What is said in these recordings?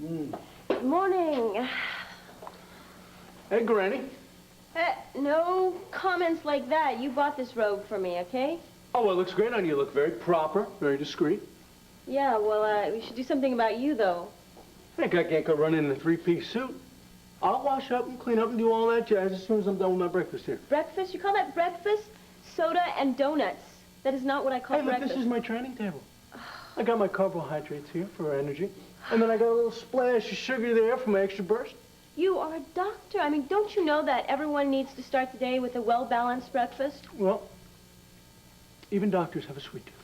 Good morning. Hey, Granny. No comments like that. You bought this robe for me, okay? Oh, well, it looks great on you. You look very proper, very discreet. Yeah, well, we should do something about you, though. I think I can't go running in a three-piece suit. I'll wash up and clean up and do all that jazz as soon as I'm done with my breakfast here. Breakfast? You call that breakfast? Soda and donuts. That is not what I call breakfast. Look, this is my training table. I got my carbohydrates here for energy. And then I got a little splash of sugar there for my extra burst. You are a doctor. I mean, don't you know that everyone needs to start the day with a well-balanced breakfast? Well, even doctors have a sweet tooth.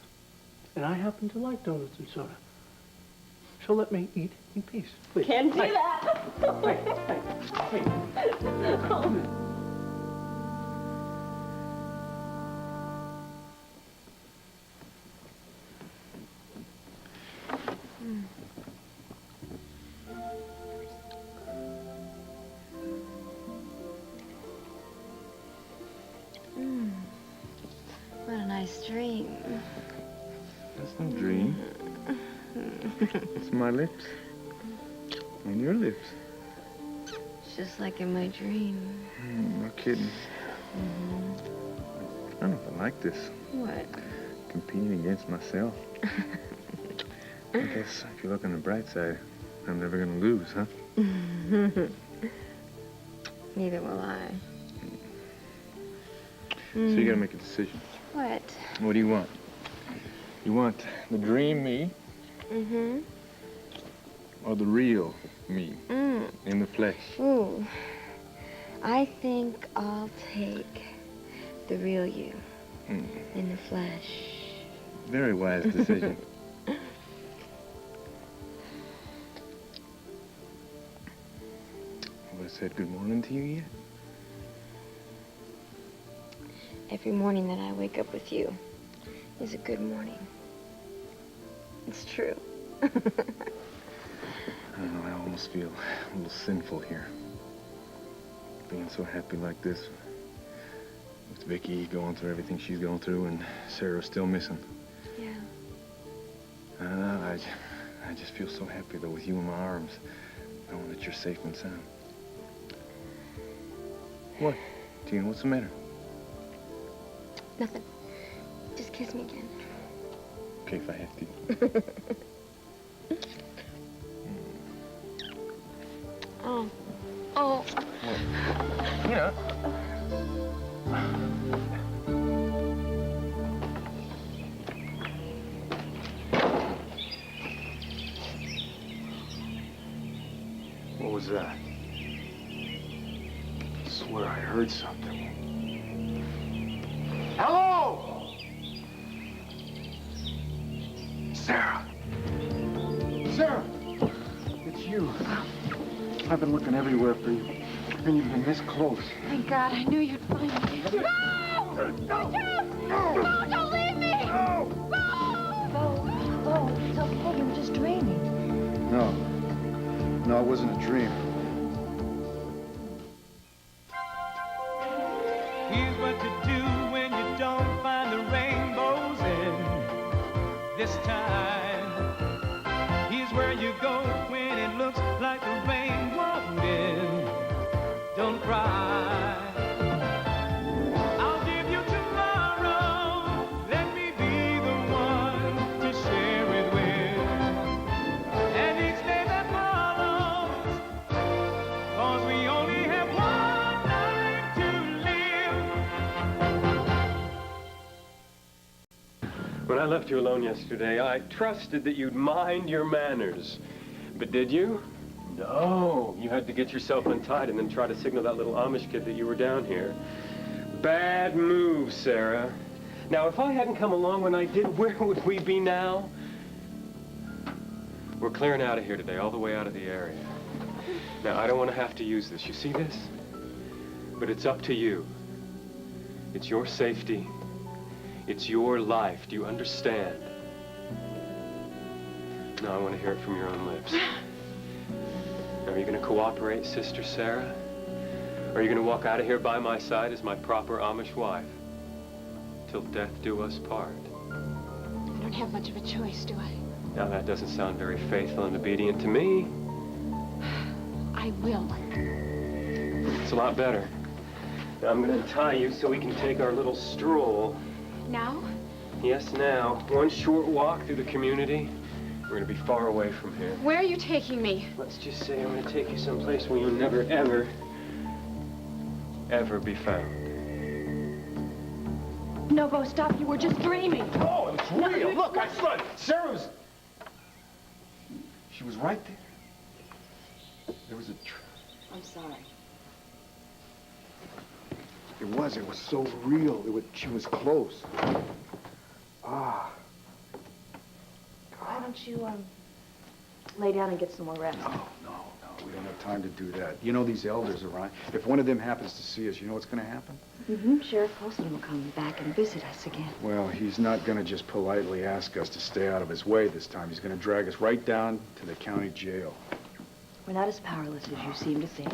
And I happen to like donuts and soda. So let me eat in peace, please. Can't do that. Hey. What a nice dream. That's no dream. It's my lips. And your lips. It's just like in my dream. No kidding. I don't know if I like this. What? Competing against myself. I guess if you look on the bright side, I'm never gonna lose, huh? Neither will I. So you gotta make a decision. What? What do you want? You want the dream me? Or the real me? In the flesh? Ooh. I think I'll take the real you. In the flesh. Very wise decision. Have I said good morning to you yet? Every morning that I wake up with you is a good morning. It's true. I don't know, I almost feel a little sinful here. Being so happy like this. With Vicky going through everything she's going through and Sarah's still missing. Yeah. I just feel so happy, though, with you in my arms, knowing that you're safe and sound. What? Tina, what's the matter? Nothing. Just kiss me again. Okay, if I have to. Oh. Oh. What? Tina. What was that? I swear I heard something. Hello! Sarah! Sarah! It's you. I've been looking everywhere for you. And you've been this close. Thank God, I knew you'd find me. No! No! No! No! No, don't leave me! No! Bo, it's okay, you were just dreaming. No. No, it wasn't a dream. Here's what to do when you don't find the rainbows in this time. Here's where you go when it looks like the rain won't end. Don't cry. I'll give you tomorrow. Let me be the one to share it with. And each day that follows, 'cause we only have one life to live. When I left you alone yesterday, I trusted that you'd mind your manners. But did you? No. You had to get yourself untied and then try to signal that little Amish kid that you were down here. Bad move, Sarah. Now, if I hadn't come along when I did, where would we be now? We're clearing out of here today, all the way out of the area. Now, I don't want to have to use this. You see this? But it's up to you. It's your safety. It's your life. Do you understand? Now I want to hear it from your own lips. Now, are you going to cooperate, Sister Sarah? Or are you going to walk out of here by my side as my proper Amish wife? Till death do us part. I don't have much of a choice, do I? Now, that doesn't sound very faithful and obedient to me. I will. It's a lot better. Now I'm gonna untie you so we can take our little stroll. Now? Yes, now. One short walk through the community. We're gonna be far away from here. Where are you taking me? Let's just say I'm gonna take you someplace where you'll never, ever, ever be found. No, Bo, stop. You were just dreaming. Oh, it's real. Look, I saw it. Sarah was... She was right there. There was a... I'm sorry. It was so real. She was close. Ah. Why don't you, lay down and get some more rest? No. We don't have time to do that. You know these elders around. If one of them happens to see us, you know what's going to happen? Mm-hmm. Sheriff Oltl will come back and visit us again. Well, he's not going to just politely ask us to stay out of his way this time. He's going to drag us right down to the county jail. We're not as powerless as you seem to think.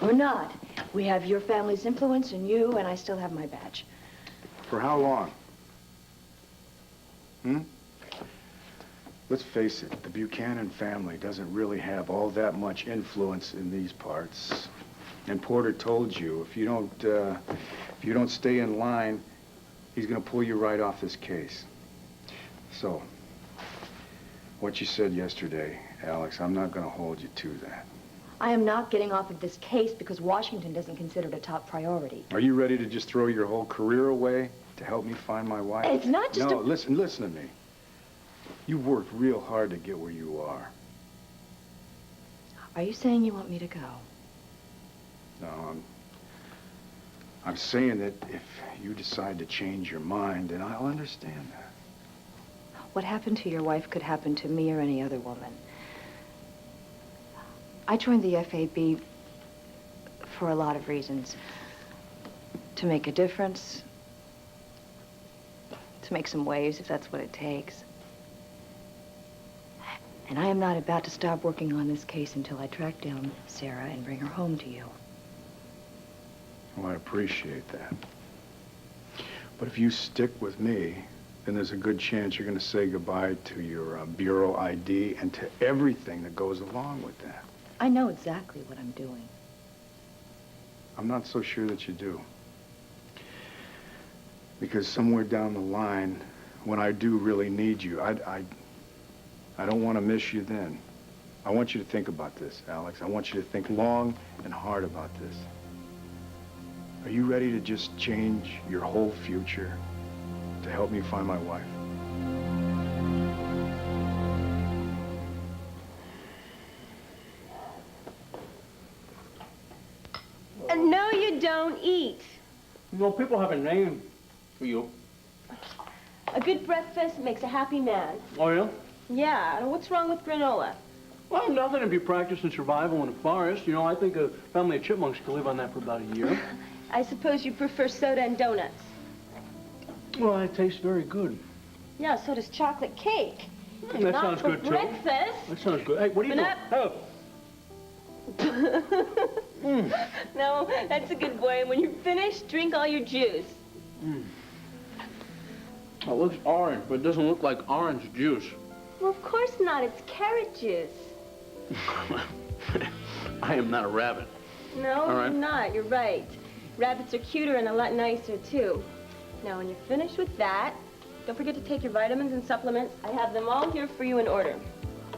We're not. We have your family's influence and you, and I still have my badge. For how long? Let's face it, the Buchanan family doesn't really have all that much influence in these parts. And Porter told you, if you don't stay in line, he's gonna pull you right off this case. So, what you said yesterday, Alex, I'm not gonna hold you to that. I am not getting off of this case because Washington doesn't consider it a top priority. Are you ready to just throw your whole career away to help me find my wife? It's not just No, listen to me. You've worked real hard to get where you are. Are you saying you want me to go? No, I'm saying that if you decide to change your mind, then I'll understand that. What happened to your wife could happen to me or any other woman. I joined the FAB for a lot of reasons. To make a difference. To make some waves, if that's what it takes. And I am not about to stop working on this case until I track down Sarah and bring her home to you. Well, I appreciate that. But if you stick with me, then there's a good chance you're going to say goodbye to your bureau ID and to everything that goes along with that. I know exactly what I'm doing. I'm not so sure that you do. Because somewhere down the line, when I do really need you, I don't want to miss you then. I want you to think about this, Alex. I want you to think long and hard about this. Are you ready to just change your whole future to help me find my wife? No, you don't eat. You know, people have a name for you. A good breakfast makes a happy man. Oh, yeah? Yeah, what's wrong with granola? Well, nothing to be practicing survival in a forest. You know, I think a family of chipmunks could live on that for about a year. I suppose you prefer soda and donuts. Well, it tastes very good. Yeah, so does chocolate cake. That Not sounds for good, too. breakfast. That sounds good. Hey, what are you doing? But Oh. No, that's a good boy. And when you're finished, drink all your juice. It looks orange, but it doesn't look like orange juice. Well, of course not. It's carrot juice. I am not a rabbit. No, All right. you're not. You're right. Rabbits are cuter and a lot nicer, too. Now, when you're finished with that, don't forget to take your vitamins and supplements. I have them all here for you in order.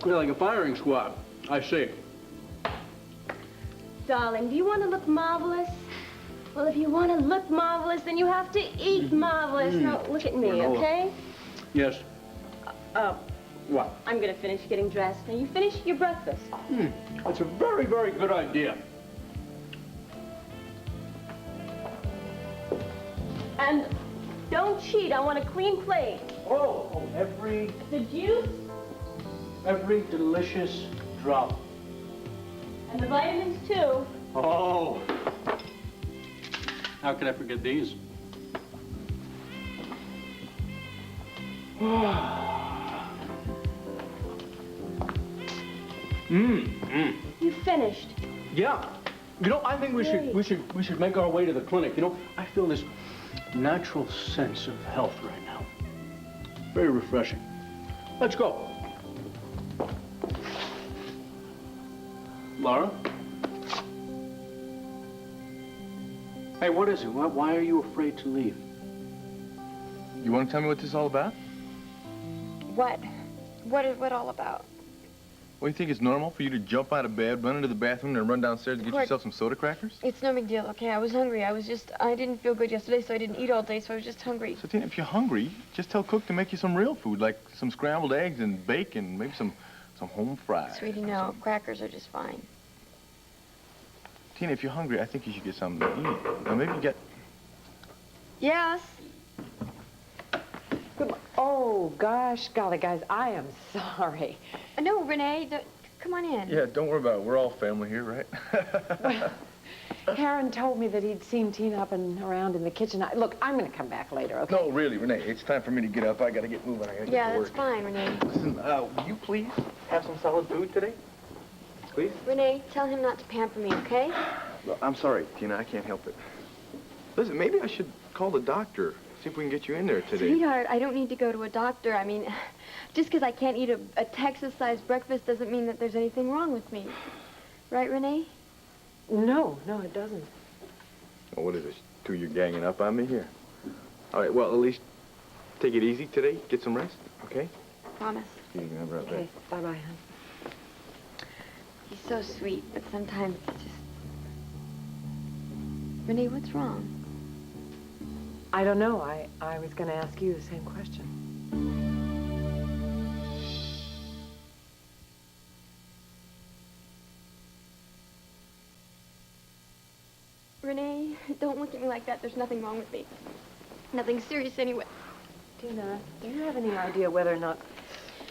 You're like a firing squad. I see. Darling, do you want to look marvelous? Well, if you want to look marvelous, then you have to eat marvelous. Now, look at me, Granola. okay? Yes. What? I'm going to finish getting dressed. Now, you finish your breakfast. That's a very, very good idea. And don't cheat. I want a clean plate. Oh, every The juice delicious drop. and the vitamins, too. Oh. How could I forget these? You finished. Yeah. You know, I think we should make our way to the clinic. You know, I feel this natural sense of health right now. Very refreshing. Let's go. Laura? Hey, what is it? Why are you afraid to leave? You want to tell me what this is all about? What? What all about? Well, you think it's normal for you to jump out of bed, run into the bathroom, and run downstairs to get Cord. yourself some soda crackers? It's no big deal, okay? I was hungry. I didn't feel good yesterday, so I didn't eat all day, so I was just hungry. So, Tina, if you're hungry, just tell Cook to make you some real food, like some scrambled eggs and bacon, maybe some home fries. Sweetie, no. Crackers are just fine. Tina, if you're hungry, I think you should get something to eat. Now, maybe get... Yes? Oh, gosh, golly, guys, I am sorry. No, Renee, come on in. Yeah, don't worry about it. We're all family here, right? Well, Karen told me that he'd seen Tina up and around in the kitchen. Look, I'm going to come back later, okay? No, really, Renee, it's time for me to get up. I got to get moving. I got to get Yeah, to that's work. fine, Renee. Listen, will you please have some solid food today? Please? Renee, tell him not to pamper me, okay? Well, I'm sorry, Tina. I can't help it. Listen, maybe I should call the doctor. See if we can get you in there today. Sweetheart, I don't need to go to a doctor. I mean, just because I can't eat a Texas-sized breakfast doesn't mean that there's anything wrong with me. Right, Renee? No, it doesn't. Oh, what is this? Two, you're ganging up on me here. All right, well, at least take it easy today. Get some rest, okay? Promise. You can have right Okay, back. bye-bye, hon. He's so sweet, but sometimes it's just... Renee, what's wrong? I don't know. I was going to ask you the same question. Renee, don't look at me like that. There's nothing wrong with me. Nothing serious anyway. Tina, do you have any idea whether or not...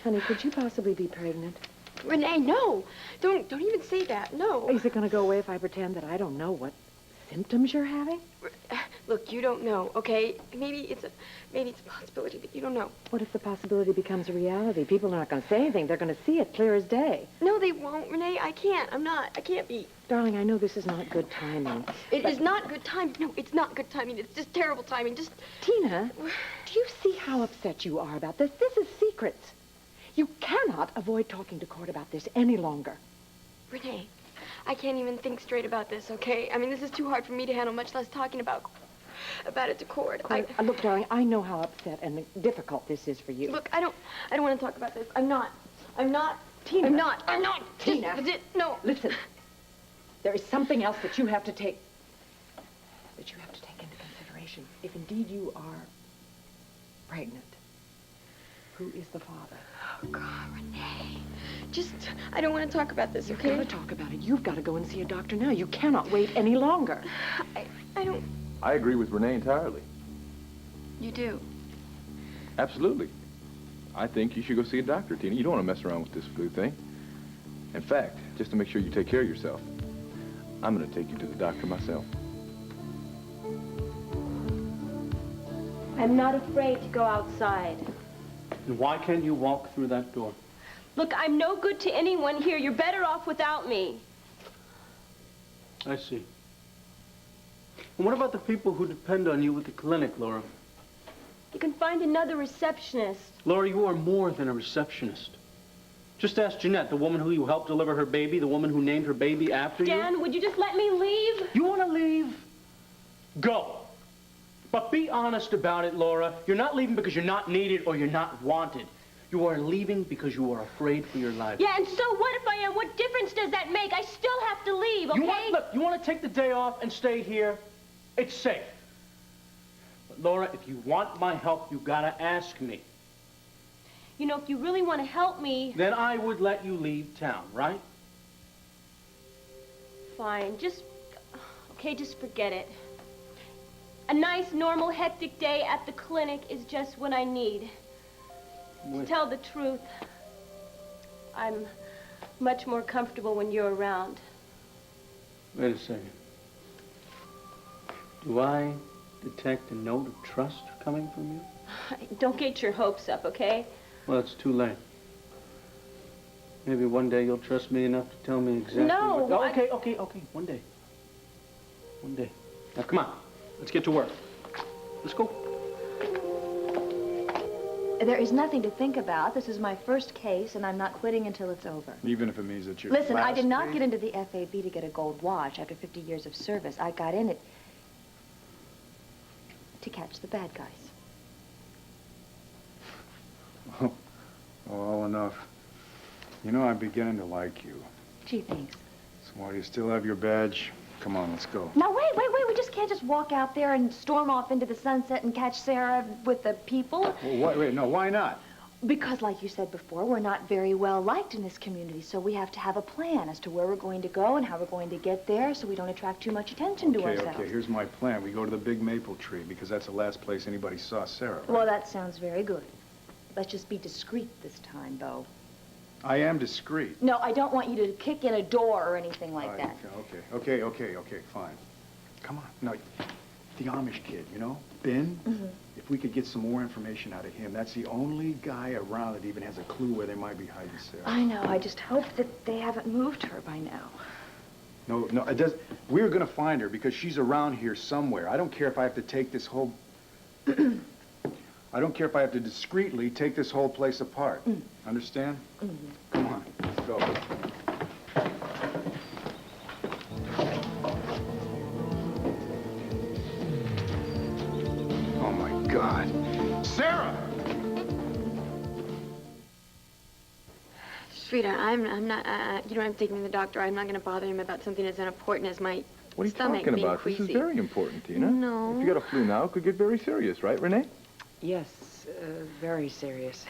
Honey, could you possibly be pregnant? Renee, no! Don't even say that. No. Is it going to go away if I pretend that I don't know what symptoms you're having? Look, you don't know, okay? Maybe it's a possibility, but you don't know. What if the possibility becomes a reality? People are not going to say anything. They're going to see it clear as day. No, they won't, Renee. I can't. I can't be. Darling, I know this is not good timing. It is not good timing. No, it's not good timing. It's just terrible timing. Just... Tina, do you see how upset you are about this? This is secrets. You cannot avoid talking to Court about this any longer. Renee, I can't even think straight about this, okay? I mean, this is too hard for me to handle, much less talking about it to Court. Look, darling, I know how upset and difficult this is for you. Look, I don't want to talk about this. I'm not. Tina. I'm not. Tina. No. Listen, there is something else that you have to take into consideration. If indeed you are pregnant, who is the father? Oh, God, Renee. I don't want to talk about this, You've okay? got to talk about it. You've got to go and see a doctor now. You cannot wait any longer. I don't... I agree with Renee entirely. You do? Absolutely. I think you should go see a doctor, Tina. You don't want to mess around with this flu thing. In fact, just to make sure you take care of yourself, I'm going to take you to the doctor myself. I'm not afraid to go outside. And why can't you walk through that door? Look, I'm no good to anyone here. You're better off without me. I see. And what about the people who depend on you at the clinic, Laura? You can find another receptionist. Laura, you are more than a receptionist. Just ask Jeanette, the woman who you helped deliver her baby, the woman who named her baby after you. Dan, would you just let me leave? You want to leave? Go. But be honest about it, Laura. You're not leaving because you're not needed or you're not wanted. You are leaving because you are afraid for your life. Yeah, and so what if I am? What difference does that make? I still have to leave, okay? You want to take the day off and stay here? It's safe. But Laura, if you want my help, you gotta ask me. You know, if you really want to help me... Then I would let you leave town, right? Fine, just forget it. A nice, normal, hectic day at the clinic is just what I need. To tell the truth, I'm much more comfortable when you're around. Wait a second. Do I detect a note of trust coming from you? Don't get your hopes up, okay? Well, it's too late. Maybe one day you'll trust me enough to tell me exactly No, what... Okay. One day. One day. Now, come on. Let's get to work. Let's go. There is nothing to think about. This is my first case, and I'm not quitting until it's over. Even if it means that you're Listen, I did not get into the FAB to get a gold watch after 50 years of service. I got in it to catch the bad guys. Oh, well enough. You know, I'm beginning to like you. Gee, thanks. So while you still have your badge, come on, let's go. Now, wait. We just can't just walk out there and storm off into the sunset and catch Sarah with the people. Well, wait, no, why not? Because, like you said before, we're not very well liked in this community, so we have to have a plan as to where we're going to go and how we're going to get there so we don't attract too much attention to ourselves. Okay, here's my plan. We go to the big maple tree because that's the last place anybody saw Sarah. Right? Well, that sounds very good. Let's just be discreet this time, though. I am discreet. No, I don't want you to kick in a door or anything like that. Okay, fine. Come on. No, the Amish kid, you know, Ben? Mm-hmm. If we could get some more information out of him, that's the only guy around that even has a clue where they might be hiding Sarah. I know. I just hope that they haven't moved her by now. No, it does. We're gonna find her because she's around here somewhere. I don't care if I have to take this whole... I don't care if I have to discreetly take this whole place apart. Understand? Mm-hmm. Come on, let's go. Oh, my God. Sarah! Sweetheart, I'm not, you know, I'm taking the doctor. I'm not going to bother him about something as unimportant as my What are you stomach talking being about? queasy. This is very important, Tina. No. If you got a flu now, it could get very serious, right, Renee? Yes, very serious.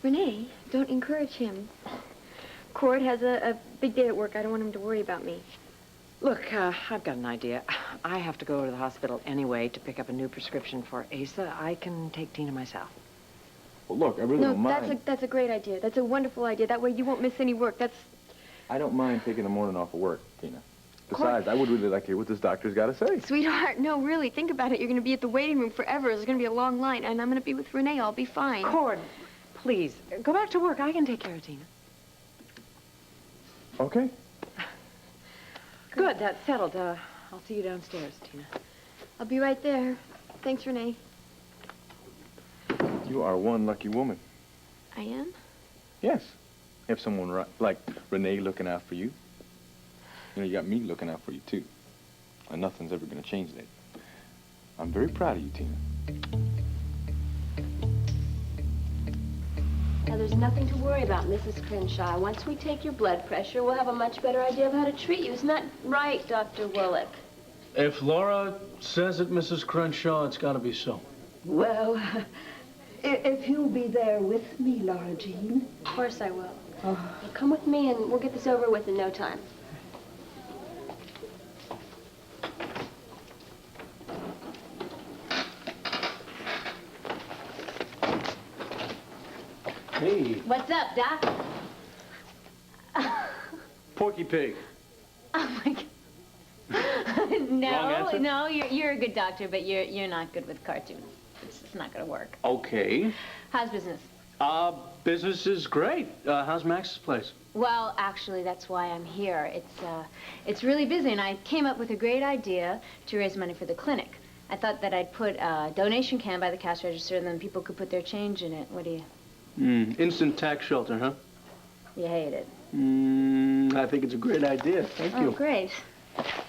Renee, don't encourage him. Cord has a big day at work. I don't want him to worry about me. Look, I've got an idea. I have to go to the hospital anyway to pick up a new prescription for Asa. I can take Tina myself. Well, look, I really don't mind. That's a great idea. That's a wonderful idea. That way you won't miss any work. I don't mind taking the morning off of work, Tina. Besides, I would really like to hear what this doctor's got to say. Sweetheart, no, really, think about it. You're going to be at the waiting room forever. There's going to be a long line, and I'm going to be with Renee. I'll be fine. Cord, please, go back to work. I can take care of Tina. Okay. Good, that's settled. I'll see you downstairs, Tina. I'll be right there. Thanks, Renee. You are one lucky woman. I am? Yes. Have someone like Renee looking out for you. You know, you got me looking out for you, too. And nothing's ever going to change that. I'm very proud of you, Tina. Now, there's nothing to worry about, Mrs. Crenshaw. Once we take your blood pressure, we'll have a much better idea of how to treat you. Isn't that right, Dr. Willick? If Laura says it, Mrs. Crenshaw, it's got to be so. Well, if you'll be there with me, Laura Jean. Of course I will. Well, come with me, and we'll get this over with in no time. Hey. What's up, Doc? Porky Pig. Oh, my God. No, you're a good doctor, but you're not good with cartoons. It's just not going to work. Okay. How's business? Business is great. How's Max's place? Well, actually, that's why I'm here. It's really busy, and I came up with a great idea to raise money for the clinic. I thought that I'd put a donation can by the cash register, and then people could put their change in it. What do you... Instant tax shelter, huh? You hate it? I think it's a great idea. Thank you. Oh, great.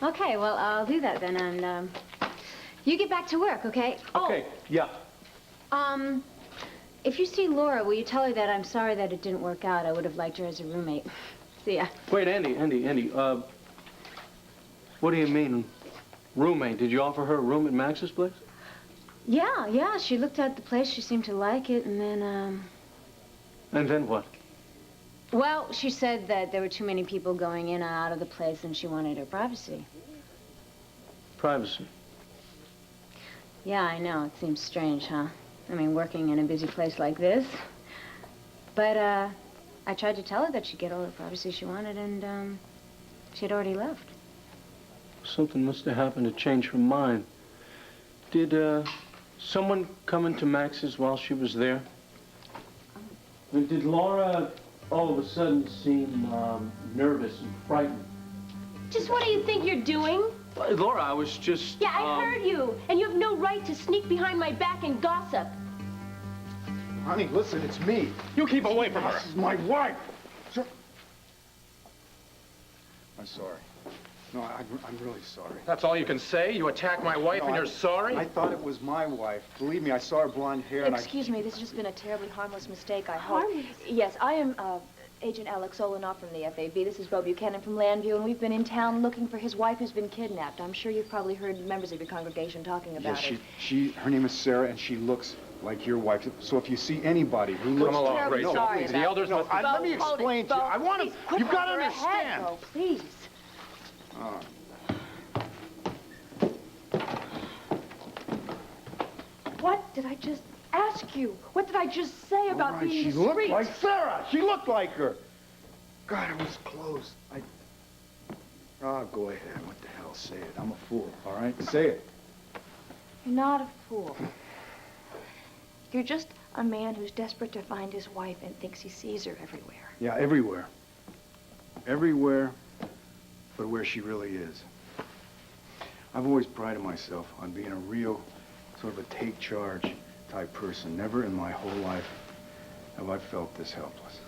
Okay, well, I'll do that then, and you get back to work, okay? Okay, yeah. If you see Laura, will you tell her that I'm sorry that it didn't work out? I would have liked her as a roommate. See ya. Wait, Andy, what do you mean, roommate? Did you offer her a room at Max's place? Yeah, she looked at the place, she seemed to like it, and then, And then what? Well, she said that there were too many people going in and out of the place, and she wanted her privacy. Privacy. Yeah, I know. It seems strange, huh? I mean, working in a busy place like this. But, I tried to tell her that she'd get all the privacy she wanted, and, she'd already left. Something must have happened to change her mind. Did, someone come into Max's while she was there? Did Laura all of a sudden seem, nervous and frightened? Just what do you think you're doing? Laura, I was just, Yeah, I heard you, and you have no right to sneak behind my back and gossip. Honey, listen, it's me. You keep away from her. This is my wife. I'm sorry. No, I'm really sorry. That's all you can say? You attack my wife and you're sorry? I thought it was my wife. Believe me, I saw her blonde hair and Excuse me, this has just been a terribly harmless mistake, I hope. Harmless? Yes, I am Agent Alex Oltl from the FAB. This is Bo Buchanan from Landview, and we've been in town looking for his wife who's been kidnapped. I'm sure you've probably heard members of your congregation talking about it. Her name is Sarah, and she looks like your wife. So if you see anybody who looks... Come along, Rachel. Sorry The elders must... Let me explain to you. I want to... You've got to understand. Bo, please. What did I just ask you? What did I just say about being She discreet? looked like Sarah. She looked like her. God, it was close. Go ahead. What the hell? Say it. I'm a fool, all right? Say it. You're not a fool. You're just a man who's desperate to find his wife and thinks he sees her everywhere. Yeah, everywhere. Everywhere but where she really is. I've always prided myself on being a real sort of a take charge type person. Never in my whole life have I felt this helpless.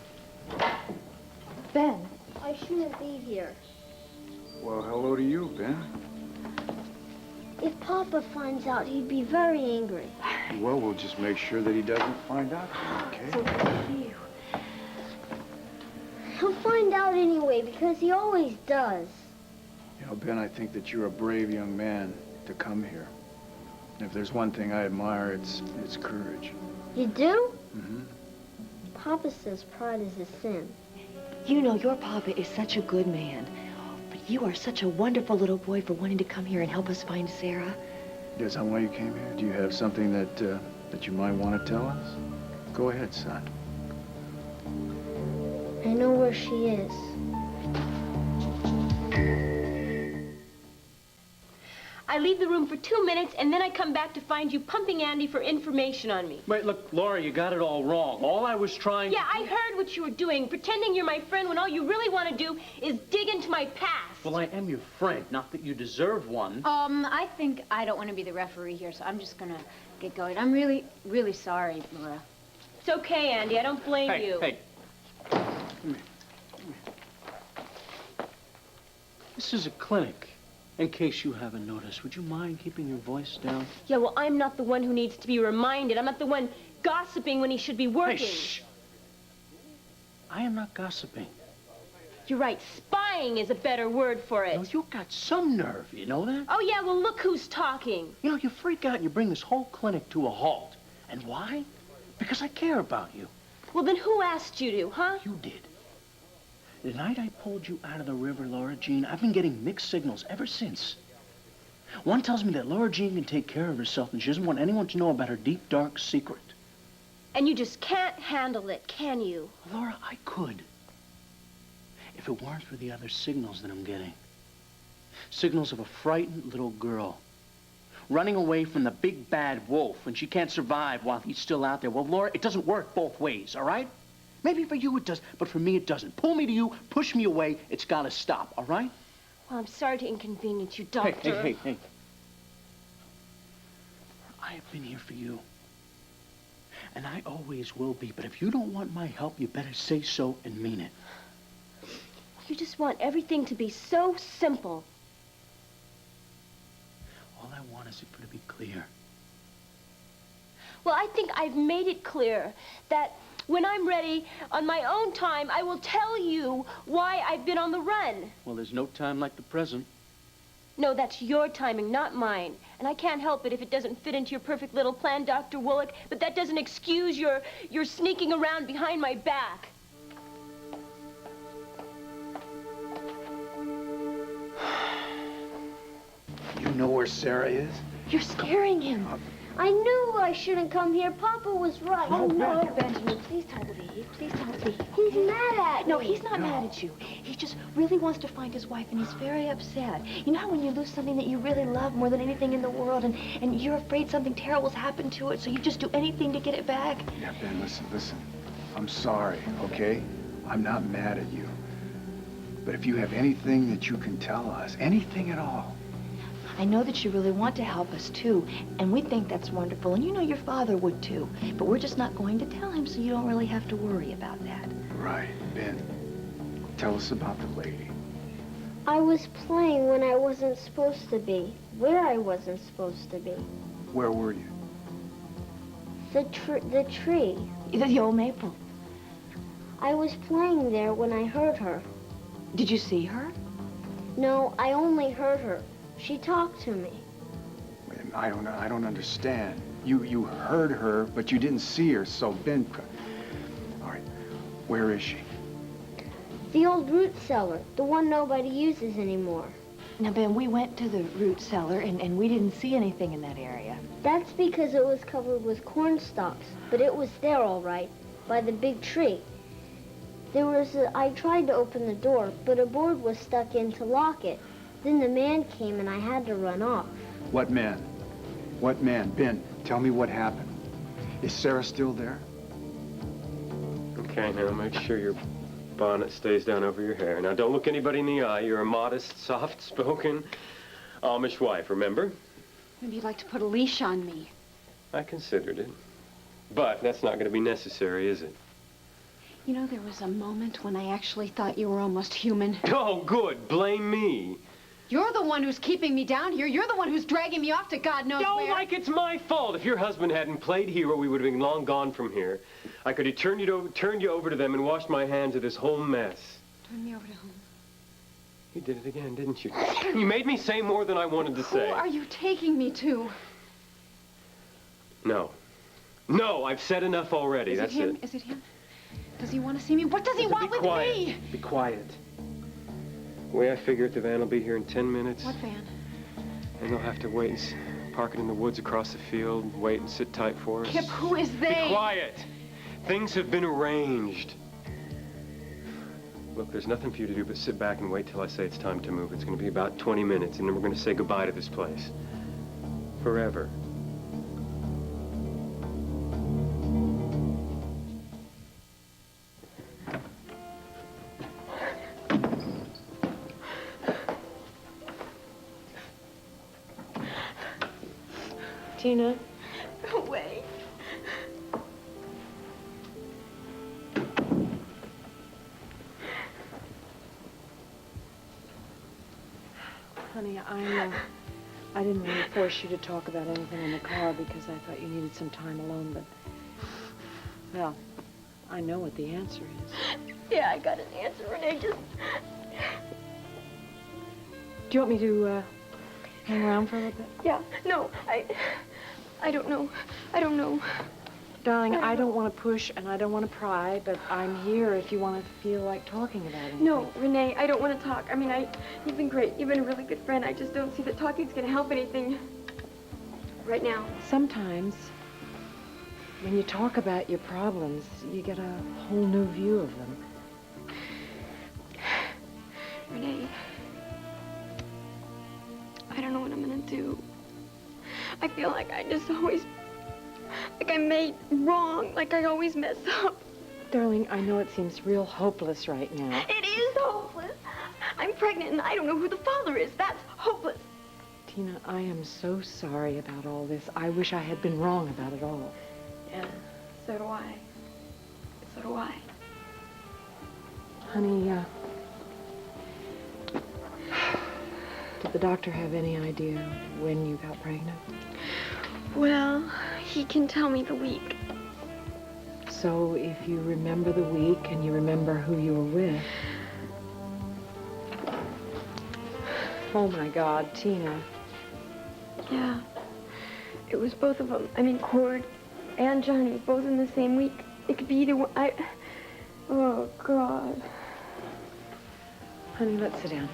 Ben. I shouldn't be here. Well, hello to you, Ben. If Papa finds out, he'd be very angry. Well, we'll just make sure that he doesn't find out, okay? So thank you. He'll find out anyway, because he always does. You know, Ben, I think that you're a brave young man to come here. And if there's one thing I admire, it's courage. You do? Mm-hmm. Papa says pride is a sin. You know, your papa is such a good man. But you are such a wonderful little boy for wanting to come here and help us find Sarah. Is that why you came here? Do you have something that you might want to tell us? Go ahead, son. I know where she is. I leave the room for 2 minutes, and then I come back to find you pumping Andy for information on me. Wait, look, Laura, you got it all wrong. All I was trying Yeah, I heard what you were doing, pretending you're my friend when all you really want to do is dig into my past. Well, I am your friend, not that you deserve one. I think I don't want to be the referee here, so I'm just gonna get going. I'm really, really sorry, Laura. It's okay, Andy. I don't blame you. Hey. This is a clinic. In case you haven't noticed, would you mind keeping your voice down? Yeah, well, I'm not the one who needs to be reminded. I'm not the one gossiping when he should be working. Hey, shh. I am not gossiping. You're right. Spying is a better word for it. No, you got some nerve, you know that? Oh, yeah, well, look who's talking. You know, you freak out and you bring this whole clinic to a halt. And why? Because I care about you. Well, then who asked you to, huh? You did. The night I pulled you out of the river, Laura Jean, I've been getting mixed signals ever since. One tells me that Laura Jean can take care of herself and she doesn't want anyone to know about her deep, dark secret. And you just can't handle it, can you? Laura, I could. If it weren't for the other signals that I'm getting. Signals of a frightened little girl running away from the big bad wolf and she can't survive while he's still out there. Well, Laura, it doesn't work both ways, all right? Maybe for you it does, but for me it doesn't. Pull me to you, push me away, it's gotta stop, all right? Well, I'm sorry to inconvenience you, Doctor. Hey. I have been here for you. And I always will be, but if you don't want my help, you better say so and mean it. You just want everything to be so simple. All I want is for it to be clear. Well, I think I've made it clear that when I'm ready, on my own time, I will tell you why I've been on the run. Well, there's no time like the present. No, that's your timing, not mine. And I can't help it if it doesn't fit into your perfect little plan, Dr. Woollick, but that doesn't excuse your sneaking around behind my back. You know where Sarah is? You're scaring him. I knew I shouldn't come here. Papa was right. Oh, no, Benjamin, please don't leave. Please don't leave. He's mad at me. No, he's not mad at you. He just really wants to find his wife, and he's very upset. You know how when you lose something that you really love more than anything in the world, and you're afraid something terrible's happened to it, so you just do anything to get it back? Yeah, Ben, listen. I'm sorry, okay? I'm not mad at you. But if you have anything that you can tell us, anything at all, I know that you really want to help us, too, and we think that's wonderful, and you know your father would, too. But we're just not going to tell him, so you don't really have to worry about that. Right. Ben, tell us about the lady. I was playing when I wasn't supposed to be, where I wasn't supposed to be. Where were you? The tree. The old maple. I was playing there when I heard her. Did you see her? No, I only heard her. She talked to me. Wait a minute, I don't understand. You heard her, but you didn't see her, so Ben... All right, where is she? The old root cellar, the one nobody uses anymore. Now, Ben, we went to the root cellar, and we didn't see anything in that area. That's because it was covered with corn stalks, but it was there all right, by the big tree. I tried to open the door, but a board was stuck in to lock it. Then the man came and I had to run off. What man? What man? Ben, tell me what happened. Is Sarah still there? Okay, now make sure your bonnet stays down over your hair. Now, don't look anybody in the eye. You're a modest, soft-spoken Amish wife, remember? Maybe you'd like to put a leash on me. I considered it. But that's not going to be necessary, is it? You know, there was a moment when I actually thought you were almost human. Oh, good. Blame me. You're the one who's keeping me down here. You're the one who's dragging me off to God knows where. Like it's my fault. If your husband hadn't played hero, we would have been long gone from here. I could have turned you over to them and washed my hands of this whole mess. Turn me over to whom? You did it again, didn't you? You made me say more than I wanted to say. Who are you taking me to? No. No, I've said enough already. Is That's it him? it. Is it him? Does he want to see me? What does he want with me? Be quiet. The way I figure it, the van will be here in 10 minutes. What van? And they'll have to wait and park it in the woods across the field, wait and sit tight for us. Kip, who is they? Be quiet. Things have been arranged. Look, there's nothing for you to do but sit back and wait till I say it's time to move. It's going to be about 20 minutes, and then we're going to say goodbye to this place. Forever. Tina. Go away. Honey, I didn't really force you to talk about anything in the car because I thought you needed some time alone, but, well, I know what the answer is. Yeah, I got an answer, Renee. Just... Do you want me to, hang around for a little bit? Yeah, no, I don't know. I don't know. Darling, I don't want to push and I don't want to pry, but I'm here if you want to feel like talking about it. No, Renee, I don't want to talk. I mean, you've been great. You've been a really good friend. I just don't see that talking's going to help anything right now. Sometimes, when you talk about your problems, you get a whole new view of them. Renee, I don't know what I'm going to do. I feel like I just always... like I made wrong, like I always mess up. Darling, I know it seems real hopeless right now. It is hopeless. I'm pregnant and I don't know who the father is. That's hopeless. Tina, I am so sorry about all this. I wish I had been wrong about it all. Yeah, so do I. So do I. Honey, did the doctor have any idea when you got pregnant? Well, he can tell me the week. So if you remember the week and you remember who you were with... Oh, my God, Tina. Yeah. It was both of them. I mean, Cord and Johnny, both in the same week. It could be either one. Oh, God. Honey, let's sit down.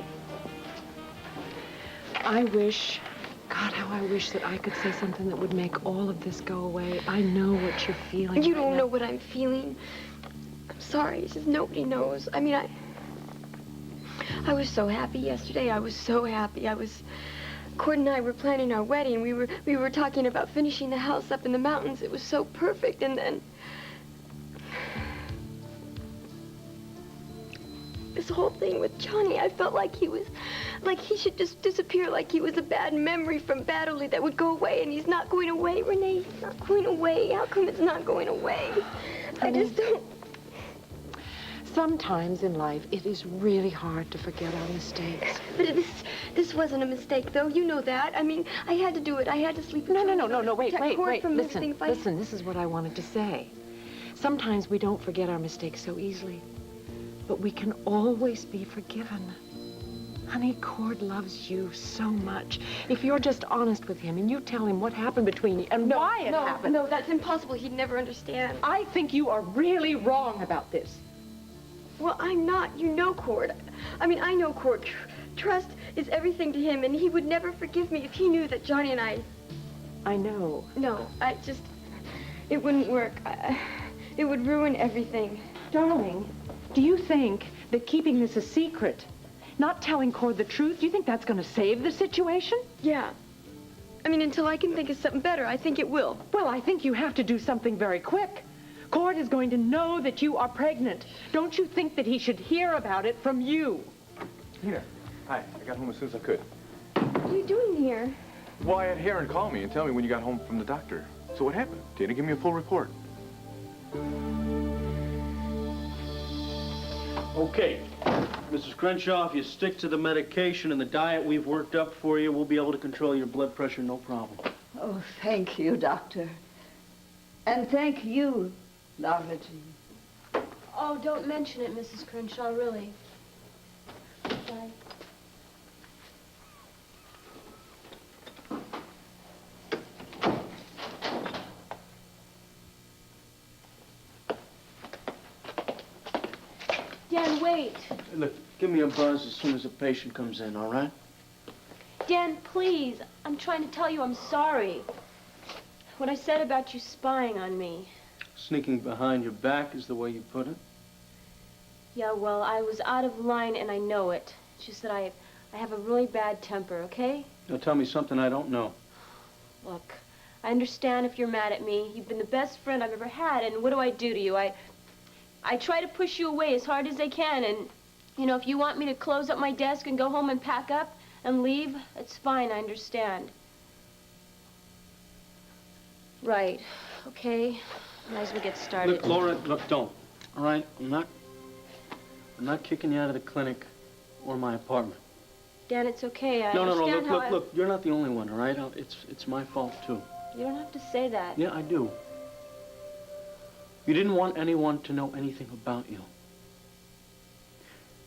I wish... God, how I wish that I could say something that would make all of this go away. I know what you're feeling. You don't know what I'm feeling. I'm sorry. It's just nobody knows. I mean, I was so happy yesterday. I was so happy. Cord and I were planning our wedding. We were talking about finishing the house up in the mountains. It was so perfect. And then this whole thing with Johnny, I felt like he should just disappear, like he was a bad memory from Batterley that would go away, and he's not going away, Renee. He's not going away. How come it's not going away? I just don't... Sometimes in life, it is really hard to forget our mistakes. But this wasn't a mistake, though. You know that. I mean, I had to do it. I had to sleep. No, wait. From Listen, this is what I wanted to say. Sometimes we don't forget our mistakes so easily, but we can always be forgiven. Honey, Cord loves you so much. If you're just honest with him and you tell him what happened between you and why it happened. No, that's impossible. He'd never understand. I think you are really wrong about this. Well, I'm not. You know Cord. I mean, I know Cord. Trust is everything to him, and he would never forgive me if he knew that Johnny and I know. No, it wouldn't work. It would ruin everything. Darling, do you think that keeping this a secret, not telling Cord the truth, do you think that's going to save the situation? Yeah. I mean, until I can think of something better, I think it will. Well, I think you have to do something very quick. Cord is going to know that you are pregnant. Don't you think that he should hear about it from you? Here. Hi. I got home as soon as I could. What are you doing here? Well, I had Heron call me and tell me when you got home from the doctor. So what happened? Tina, give me a full report. Okay, Mrs. Crenshaw, if you stick to the medication and the diet we've worked up for you, we'll be able to control your blood pressure, no problem. Oh, thank you, Doctor. And thank you, Laura Jean. Oh, don't mention it, Mrs. Crenshaw, really. Bye. Dan, wait. Look, give me a buzz as soon as the patient comes in, all right? Dan, please. I'm trying to tell you I'm sorry. What I said about you spying on me. Sneaking behind your back is the way you put it. Yeah, well, I was out of line and I know it. It's just that I have a really bad temper, okay? Now tell me something I don't know. Look, I understand if you're mad at me. You've been the best friend I've ever had, and what do I do to you? I try to push you away as hard as I can, and, you know, if you want me to close up my desk and go home and pack up and leave, it's fine, I understand. Right, okay. Might as well get started. Look, Laura, look, don't. All right? I'm not kicking you out of the clinic or my apartment. Dan, it's okay. I No, understand look, you're not the only one, all right? It's my fault, too. You don't have to say that. Yeah, I do. You didn't want anyone to know anything about you.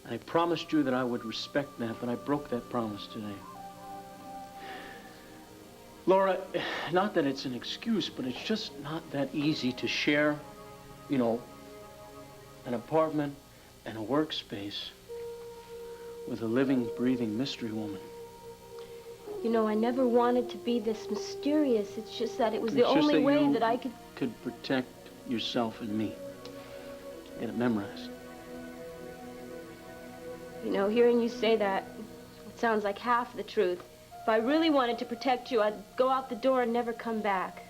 I promised you that I would respect that, but I broke that promise today. Laura, not that it's an excuse, but it's just not that easy to share, you know, an apartment and a workspace with a living, breathing mystery woman. You know, I never wanted to be this mysterious. It's just that it was the only way that I could protect yourself and me. Get it memorized. You know, hearing you say that, it sounds like half the truth. If I really wanted to protect you, I'd go out the door and never come back.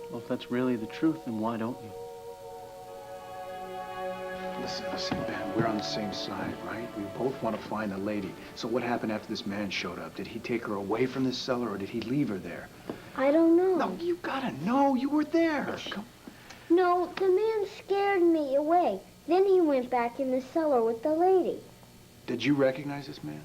Well, if that's really the truth, then why don't you? Listen, Ben, we're on the same side, right? We both want to find the lady. So what happened after this man showed up? Did he take her away from this cellar, or did he leave her there? I don't know. No, you gotta know. You were there. Come. No, the man scared me away. Then he went back in the cellar with the lady. Did you recognize this man?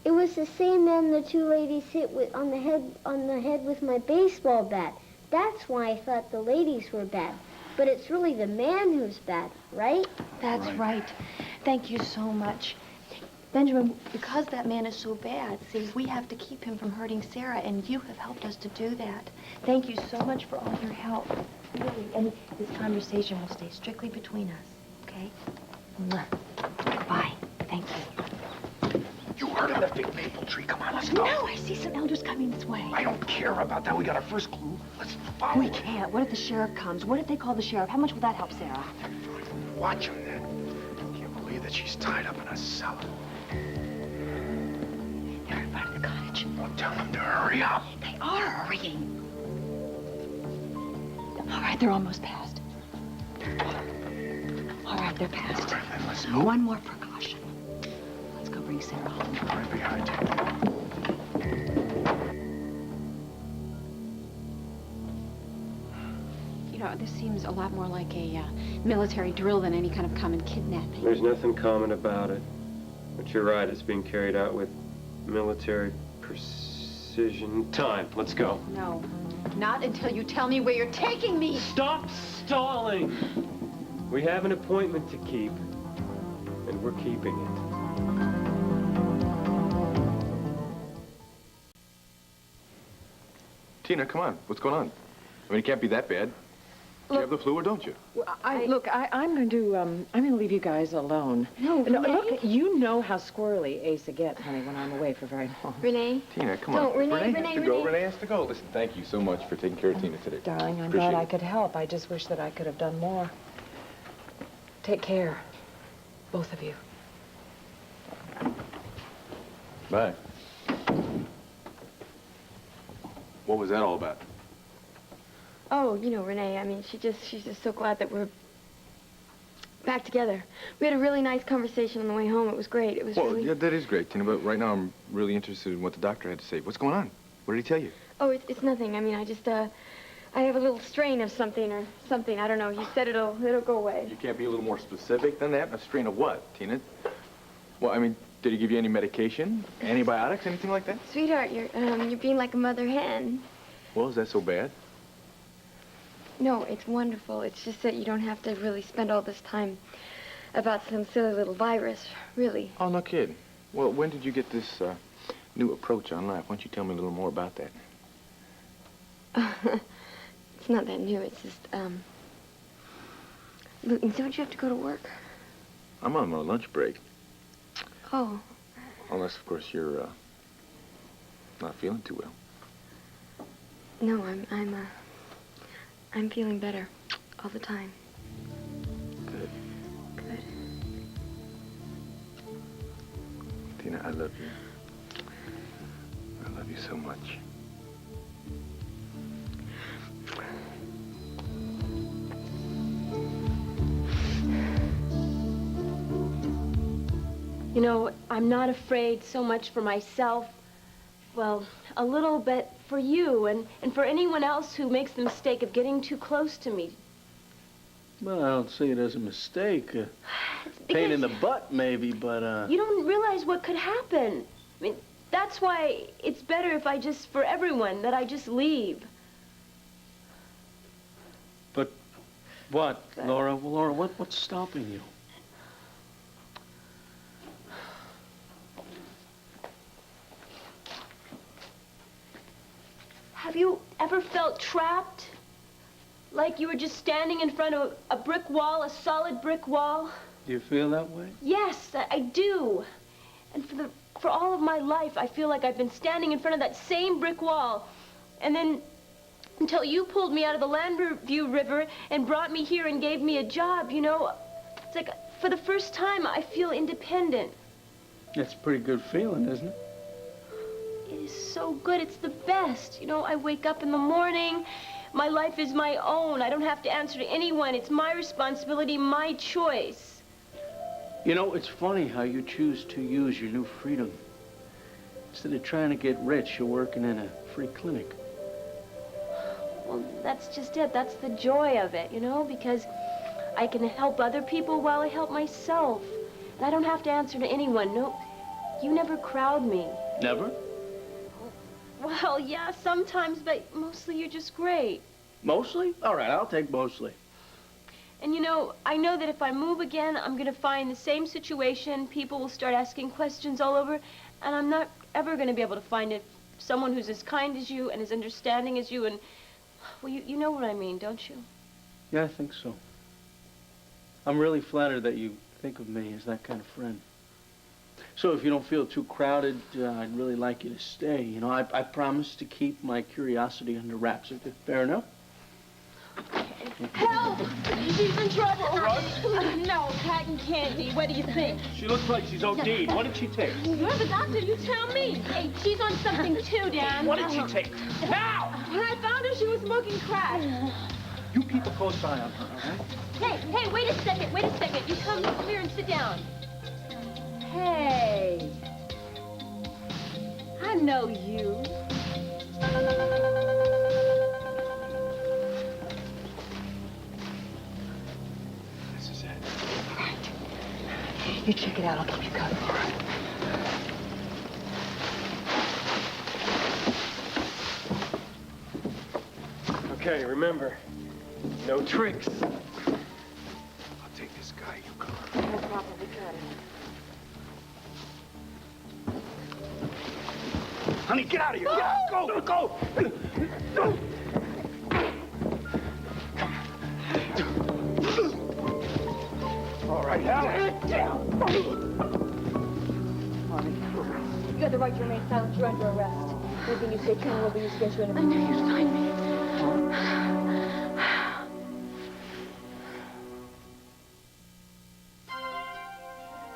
It was the same man the two ladies hit on the head with my baseball bat. That's why I thought the ladies were bad. But it's really the man who's bad, right? That's right. Thank you so much. Benjamin, because that man is so bad, see, we have to keep him from hurting Sarah, and you have helped us to do that. Thank you so much for all your help. Really, and this conversation will stay strictly between us, okay? Mwah. Goodbye. Thank you. You heard of the big maple tree. Come on, let's go. No, I see some elders coming this way. I don't care about that. We got our first clue. Let's follow We it. can't. What if the sheriff comes? What if they call the sheriff? How much will that help Sarah? Watch him then. Can't believe that she's tied up in a cellar. They're in front of the cottage. Well, tell them to hurry up. They are hurrying. All right, they're almost past. All right, they're past. All right, then let's move. One more precaution. Let's go bring Sarah home. Right behind you. You know, this seems a lot more like a military drill than any kind of common kidnapping. There's nothing common about it. But you're right, it's being carried out with military precision. Time, let's go. No, not until you tell me where you're taking me. Stop stalling! We have an appointment to keep, and we're keeping it. Tina, come on. What's going on? I mean, it can't be that bad. Do you have the flu or don't you? Well, I'm going to leave you guys alone. No, Renee. Look, you know how squirrely Asa gets, honey, when I'm away for very long. Renee. Tina, come No, on. Renee, has to go. Renee has to go. Listen, thank you so much for taking care of Tina today. Darling, I'm Appreciate glad I it. could help. I just wish that I could have done more. Take care, both of you. Bye. What was that all about? Oh, you know, Renee, I mean, she's just so glad that we're back together. We had a really nice conversation on the way home. It was great. It was Well, really... yeah, that is great, Tina, but right now I'm really interested in what the doctor had to say. What's going on? What did he tell you? Oh, it's nothing. I mean, I have a little strain of something or something. I don't know. He said it'll go away. You can't be a little more specific than that? A strain of what, Tina? Well, I mean, did he give you any medication? Antibiotics, anything like that? Sweetheart, you're being like a mother hen. Well, is that so bad? No, it's wonderful. It's just that you don't have to really spend all this time about some silly little virus, really. Oh, no kidding. Well, when did you get this new approach on life? Why don't you tell me a little more about that? It's not that new. It's just, Look, don't you have to go to work? I'm on my lunch break. Oh. Unless, of course, you're not feeling too well. No, I'm feeling better all the time. Good. Good. Tina, I love you. I love you so much. You know, I'm not afraid so much for myself. Well, a little bit for you and for anyone else who makes the mistake of getting too close to me. Well, I don't see it as a mistake. Pain in the butt, maybe, but, You don't realize what could happen. I mean, that's why it's better if I just, for everyone, that I just leave. But what, Laura? Well, Laura, what's stopping you? Have you ever felt trapped? Like you were just standing in front of a brick wall, a solid brick wall? Do you feel that way? Yes, I do. And for all of my life, I feel like I've been standing in front of that same brick wall. And then, until you pulled me out of the Landview River and brought me here and gave me a job, you know, it's like, for the first time, I feel independent. That's a pretty good feeling, isn't it? It is so good. It's the best. You know, I wake up in the morning. My life is my own. I don't have to answer to anyone. It's my responsibility, my choice. You know, it's funny how you choose to use your new freedom. Instead of trying to get rich, you're working in a free clinic. Well, that's just it. That's the joy of it, you know, because I can help other people while I help myself. And I don't have to answer to anyone. No, you never crowd me. Never? Well, yeah, sometimes, but mostly you're just great. Mostly? All right, I'll take mostly. And you know, I know that if I move again, I'm going to find the same situation. People will start asking questions all over, and I'm not ever going to be able to find someone who's as kind as you and as understanding as you. And, well, you know what I mean, don't you? Yeah, I think so. I'm really flattered that you think of me as that kind of friend. So if you don't feel too crowded, I'd really like you to stay. You know, I promise to keep my curiosity under wraps. Fair enough? Help! She's in trouble. No, cotton candy. What do you think? She looks like she's OD'd. What did she take? You're the doctor. You tell me. Hey, she's on something too, Dan. What did she take? Now! When I found her, she was smoking crack. You keep a close eye on her, all right? Hey, wait a second. Wait a second. You come here and sit down. Hey. I know you. You check it out. I'll keep you covered. All right. Okay, remember, no tricks. I'll take this guy. You cover. No problem. We got it. Honey, get out of here. Get out. Go, go. All right, Helen. You have the right to remain silent. You're under arrest. Anything you say can will be used against you in a I know you signed me.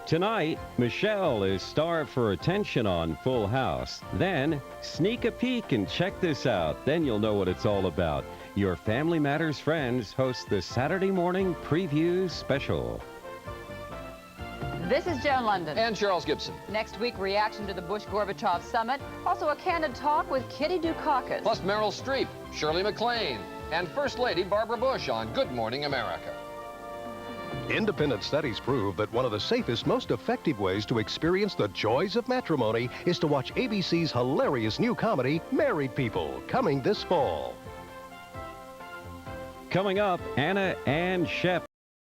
Tonight, Michelle is starved for attention on Full House. Then, sneak a peek and check this out. Then you'll know what it's all about. Your Family Matters Friends host the Saturday morning preview special. This is Joan London. And Charles Gibson. Next week, reaction to the Bush-Gorbachev summit. Also, a candid talk with Kitty Dukakis. Plus Meryl Streep, Shirley MacLaine, and First Lady Barbara Bush on Good Morning America. Independent studies prove that one of the safest, most effective ways to experience the joys of matrimony is to watch ABC's hilarious new comedy, Married People, coming this fall. Coming up, Anna and Shep